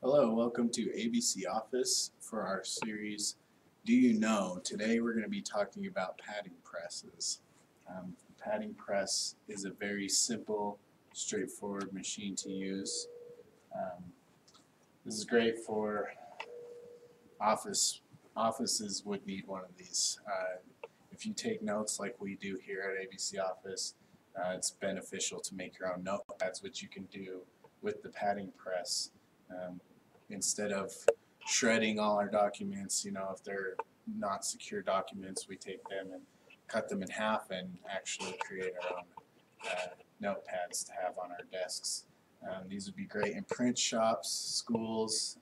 Hello, welcome to ABC Office for our series Do You Know? Today we're going to be talking about padding presses. Padding press is a very simple, straightforward machine to use. Um, this is great for offices would need one of these. If you take notes like we do here at ABC Office, it's beneficial to make your own notepads, which you can do with the padding press. Instead of shredding all our documents, if they're not secure documents, we take them and cut them in half and actually create our own notepads to have on our desks. These would be great in print shops, schools.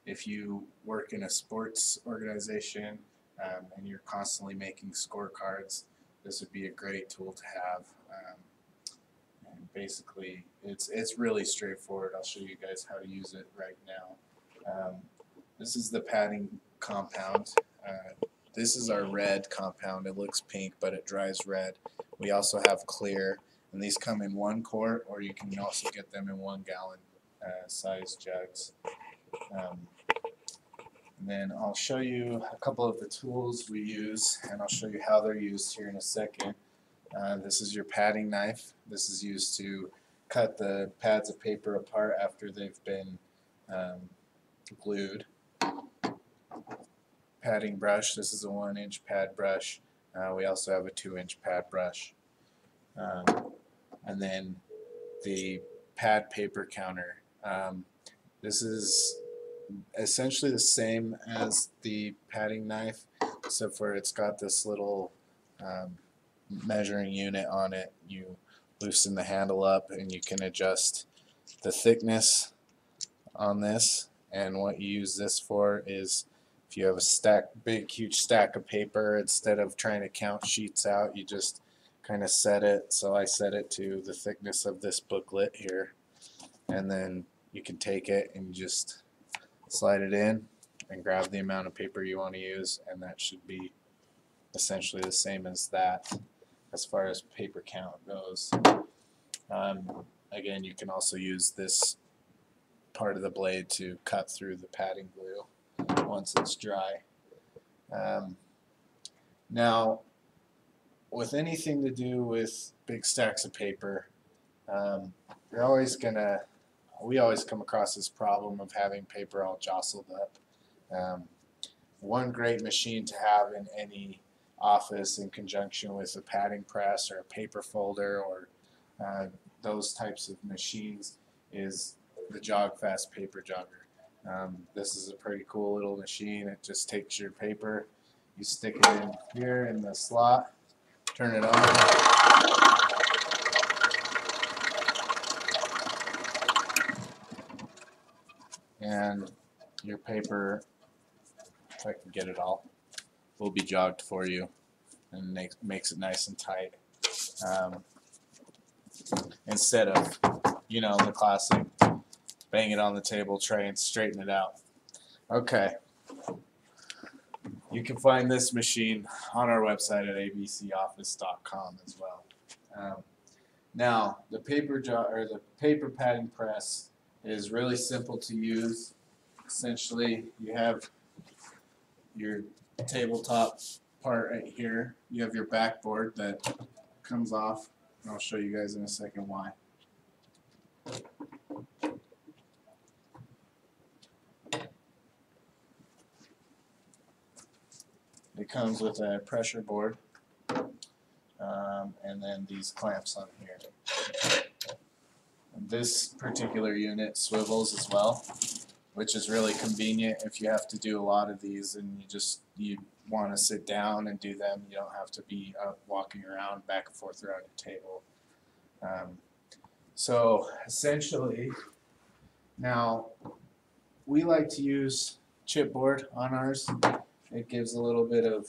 If you work in a sports organization and you're constantly making scorecards, this would be a great tool to have. And basically, it's really straightforward. I'll show you guys how to use it right now. This is the padding compound. This is our red compound. It looks pink, but it dries red. We also have clear, and these come in 1 quart, or you can also get them in 1 gallon size jugs. And then I'll show you a couple of the tools we use, and I'll show you how they're used here in a second. This is your padding knife. This is used to cut the pads of paper apart after they've been glued. Padding brush. This is a 1-inch pad brush. We also have a 2-inch pad brush. And then the pad paper counter. This is essentially the same as the padding knife, except for it's got this little measuring unit on it. You loosen the handle up and you can adjust the thickness on this. And what you use this for is if you have a big huge stack of paper, instead of trying to count sheets out, you just kind of set it. So I set it to the thickness of this booklet here, and then you can take it and just slide it in and grab the amount of paper you want to use, and that should be essentially the same as that as far as paper count goes. Again, you can also use this part of the blade to cut through the padding glue once it's dry. Now, with anything to do with big stacks of paper, we always come across this problem of having paper all jostled up. One great machine to have in any office in conjunction with a padding press or a paper folder or those types of machines is the JogFast paper jogger. This is a pretty cool little machine. It just takes your paper, you stick it in here in the slot, turn it on, and your paper, if I can get it all, will be jogged for you and makes it nice and tight. Instead of, the classic bang it on the table tray and straighten it out. Okay. You can find this machine on our website at abcoffice.com as well. Now, the paper padding press is really simple to use. Essentially, you have your tabletop part right here. You have your backboard that comes off, and I'll show you guys in a second why. It comes with a pressure board and then these clamps on here. And this particular unit swivels as well, which is really convenient if you have to do a lot of these and you want to sit down and do them. You don't have to be walking around back and forth around your table. So essentially, now we like to use chipboard on ours. It gives a little bit of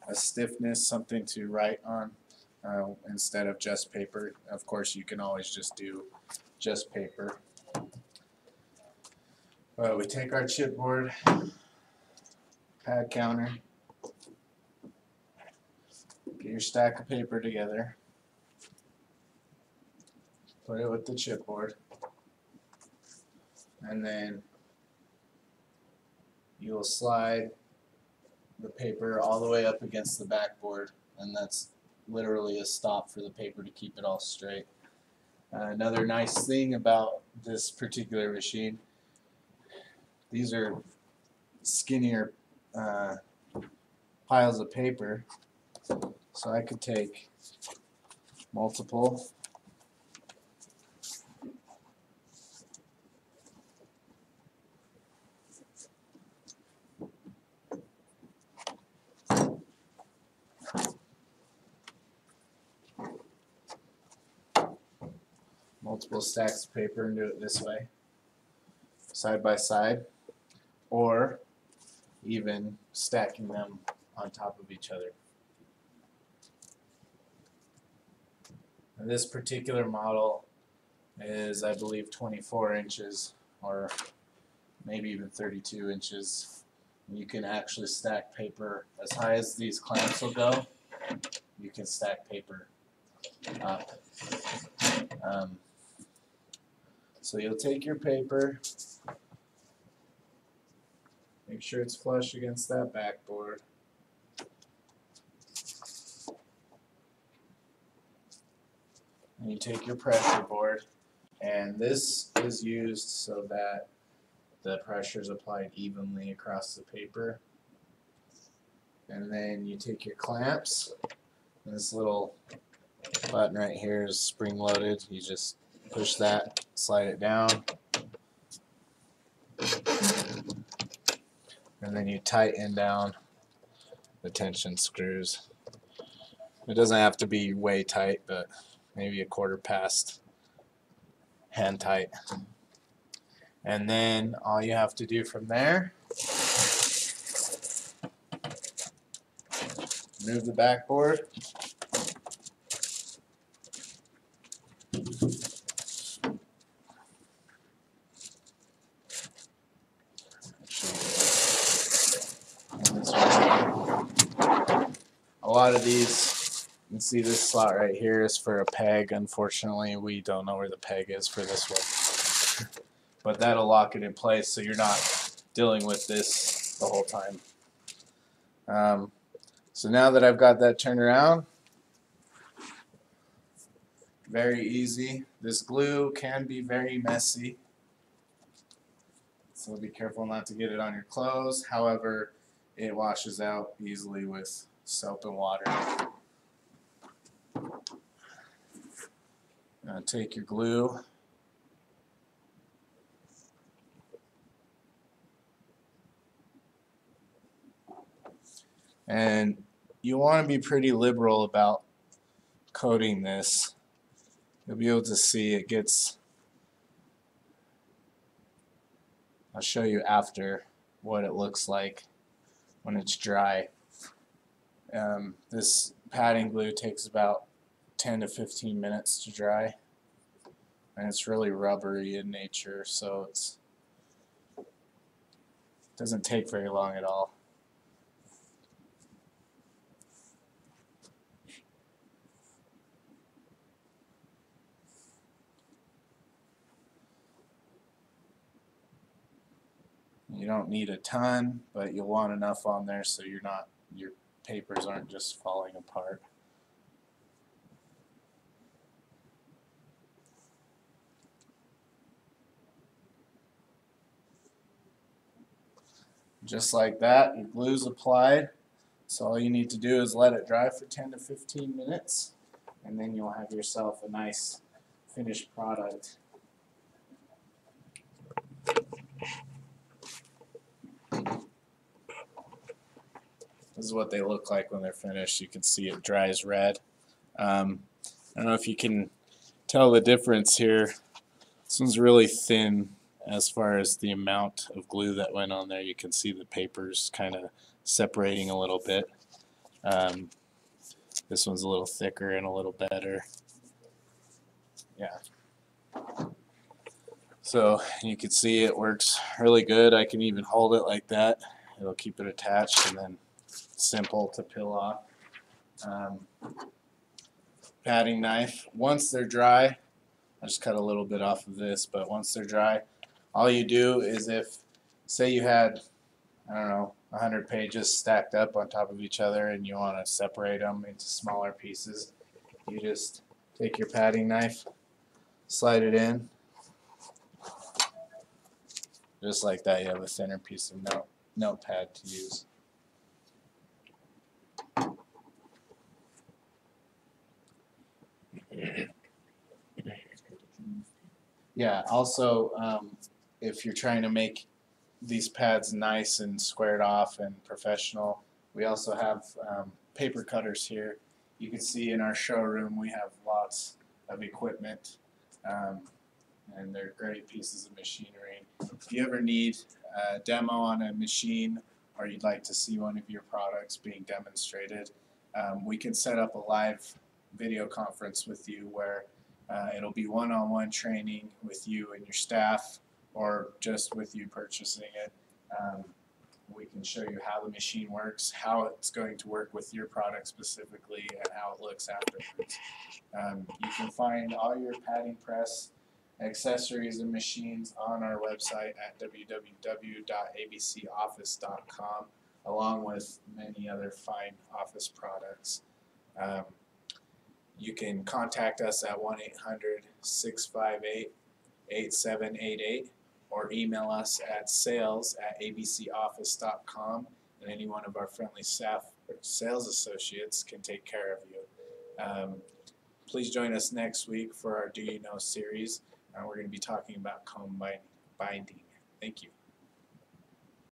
a stiffness, something to write on instead of just paper. Of course, you can always just do just paper. We take our chipboard, pad counter, get your stack of paper together, put it with the chipboard, and then you will slide the paper all the way up against the backboard, and that's literally a stop for the paper to keep it all straight. Another nice thing about this particular machine, these are skinnier piles of paper, so I could take multiple stacks of paper and do it this way, side by side, or even stacking them on top of each other. And this particular model is, I believe, 24 inches or maybe even 32 inches. You can actually stack paper as high as these clamps will go. You can stack paper up. So you'll take your paper, make sure it's flush against that backboard. And you take your pressure board, and this is used so that the pressure is applied evenly across the paper. And then you take your clamps, and this little button right here is spring loaded. You just push that, slide it down, and then you tighten down the tension screws. It doesn't have to be way tight, but maybe a quarter past hand tight. And then all you have to do from there, move the backboard, a lot of these, you can see this slot right here is for a peg. Unfortunately, we don't know where the peg is for this one. But that'll lock it in place so you're not dealing with this the whole time. So now that I've got that turned around, very easy. This glue can be very messy, so be careful not to get it on your clothes. However, it washes out easily with soap and water. Take your glue, and you want to be pretty liberal about coating this. You'll be able to see it gets, I'll show you after what it looks like when it's dry. This padding glue takes about 10 to 15 minutes to dry, and it's really rubbery in nature, so it doesn't take very long at all. You don't need a ton, but you'll want enough on there so your papers aren't just falling apart. Just like that, your glue's applied. So all you need to do is let it dry for 10 to 15 minutes, and then you'll have yourself a nice finished product. This is what they look like when they're finished. You can see it dries red. I don't know if you can tell the difference here. This one's really thin as far as the amount of glue that went on there. You can see the papers kind of separating a little bit. This one's a little thicker and a little better. Yeah. So you can see it works really good. I can even hold it like that. It'll keep it attached, and then simple to peel off. Padding knife. Once they're dry, I just cut a little bit off of this, but once they're dry, All you do is if, say you had, I don't know, 100 pages stacked up on top of each other and you want to separate them into smaller pieces, you just take your padding knife, slide it in, just like that. You have a thinner piece of notepad to use. Yeah, also, if you're trying to make these pads nice and squared off and professional, we also have paper cutters here. You can see in our showroom we have lots of equipment, and they're great pieces of machinery. If you ever need a demo on a machine or you'd like to see one of your products being demonstrated, we can set up a live video conference with you where it'll be one-on-one training with you and your staff, or just with you purchasing it. We can show you how the machine works, how it's going to work with your product specifically, and how it looks afterwards. You can find all your padding press accessories and machines on our website at www.abcoffice.com, along with many other fine office products. You can contact us at 1-800-658-8788 or email us at sales@abcoffice.com, and any one of our friendly staff or sales associates can take care of you. Please join us next week for our Do You Know series. We're going to be talking about comb binding. Thank you.